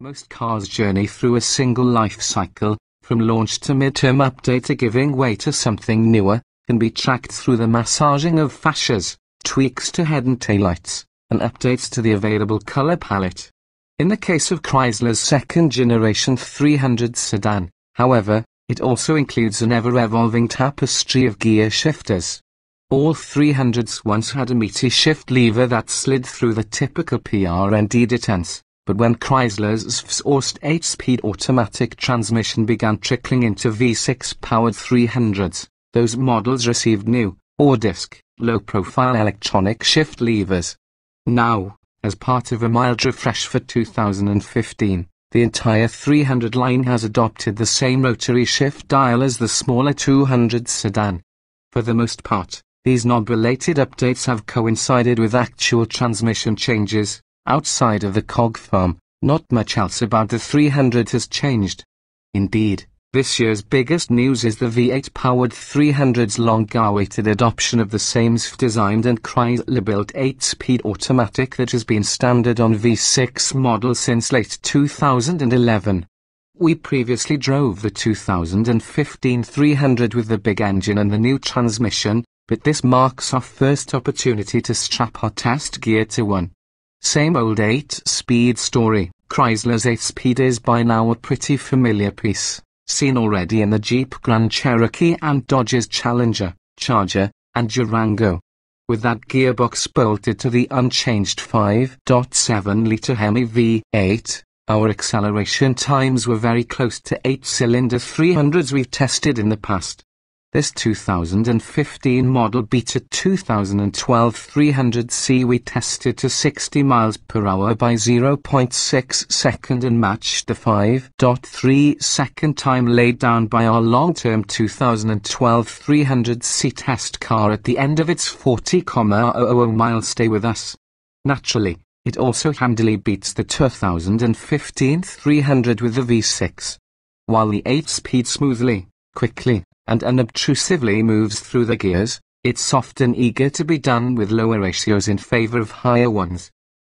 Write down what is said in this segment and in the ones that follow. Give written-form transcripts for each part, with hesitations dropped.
Most cars journey through a single life cycle, from launch to midterm update to giving way to something newer, can be tracked through the massaging of fascias, tweaks to head and taillights, and updates to the available color palette. In the case of Chrysler's second-generation 300 sedan, however, it also includes an ever-evolving tapestry of gear shifters. All 300s once had a meaty shift lever that slid through the typical PRND detents, but when Chrysler's V-8 8-speed automatic transmission began trickling into V6-powered 300s, those models received new, Audi-esque, low-profile electronic shift levers. Now, as part of a mild refresh for 2015, the entire 300 line has adopted the same rotary shift dial as the smaller 200 sedan. For the most part, these knob-related updates have coincided with actual transmission changes. Outside of the cog farm, not much else about the 300 has changed. Indeed, this year's biggest news is the V8-powered 300's long-awaited adoption of the same designed and Chrysler-built 8-speed automatic that has been standard on V6 models since late 2011. We previously drove the 2015 300 with the big engine and the new transmission, but this marks our first opportunity to strap our test gear to one. Same old 8-speed story. Chrysler's 8-speed is by now a pretty familiar piece, seen already in the Jeep Grand Cherokee and Dodge's Challenger, Charger, and Durango. With that gearbox bolted to the unchanged 5.7-litre Hemi V8, our acceleration times were very close to 8-cylinder 300s we've tested in the past. This 2015 model beat a 2012 300C we tested to 60 miles per hour by 0.6 seconds and matched the 5.3 second time laid down by our long-term 2012 300C test car at the end of its 40,000 mile stay with us. Naturally, it also handily beats the 2015 300 with the V6. While the 8-speed smoothly, quickly, and unobtrusively moves through the gears, it's often eager to be done with lower ratios in favor of higher ones.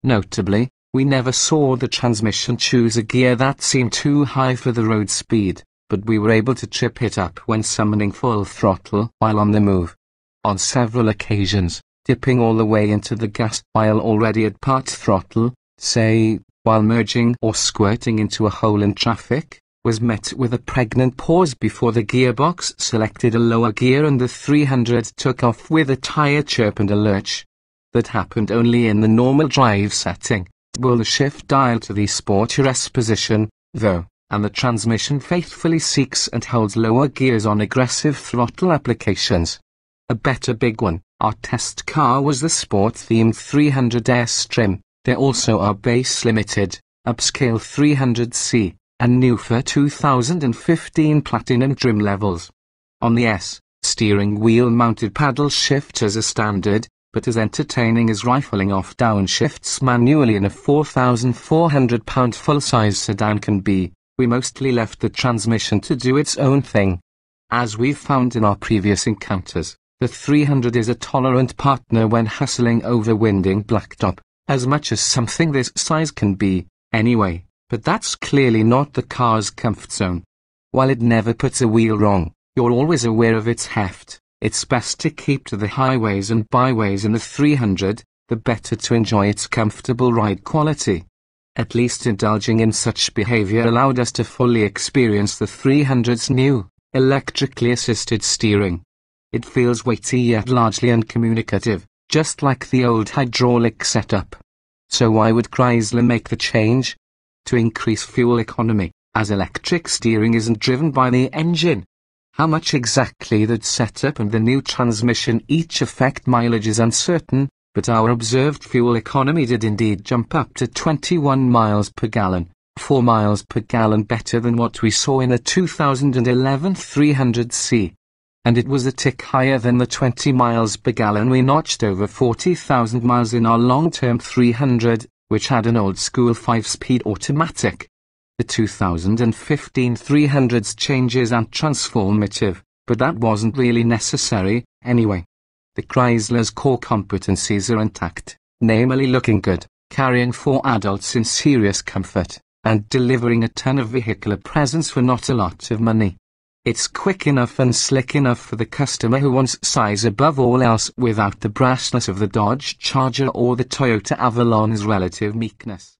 Notably, we never saw the transmission choose a gear that seemed too high for the road speed, but we were able to trip it up when summoning full throttle while on the move. On several occasions, dipping all the way into the gas while already at part throttle, say, while merging or squirting into a hole in traffic, was met with a pregnant pause before the gearbox selected a lower gear and the 300 took off with a tire chirp and a lurch. That happened only in the normal drive setting. Will the shift dial to the Sport/S position, though, and the transmission faithfully seeks and holds lower gears on aggressive throttle applications. A better big one, our test car was the sport-themed 300S trim. There also are base limited, upscale 300C, and new for 2015 platinum trim levels. On the S, steering wheel-mounted paddle shifters are standard, but as entertaining as rifling off downshifts manually in a 4,400-pound full-size sedan can be, we mostly left the transmission to do its own thing. As we've found in our previous encounters, the 300 is a tolerant partner when hustling over winding blacktop, as much as something this size can be, anyway. But that's clearly not the car's comfort zone. While it never puts a wheel wrong, you're always aware of its heft. It's best to keep to the highways and byways in the 300, the better to enjoy its comfortable ride quality. At least indulging in such behavior allowed us to fully experience the 300's new, electrically assisted steering. It feels weighty yet largely uncommunicative, just like the old hydraulic setup. So why would Chrysler make the change? To increase fuel economy, as electric steering isn't driven by the engine. How much exactly that setup and the new transmission each affect mileage is uncertain, but our observed fuel economy did indeed jump up to 21 miles per gallon, 4 miles per gallon better than what we saw in the 2011 300C. And it was a tick higher than the 20 miles per gallon we notched over 40,000 miles in our long-term 300, which had an old-school 5-speed automatic. The 2015 300's changes aren't transformative, but that wasn't really necessary, anyway. The Chrysler's core competencies are intact, namely looking good, carrying 4 adults in serious comfort, and delivering a ton of vehicular presence for not a lot of money. It's quick enough and slick enough for the customer who wants size above all else without the brassness of the Dodge Charger or the Toyota Avalon's relative meekness.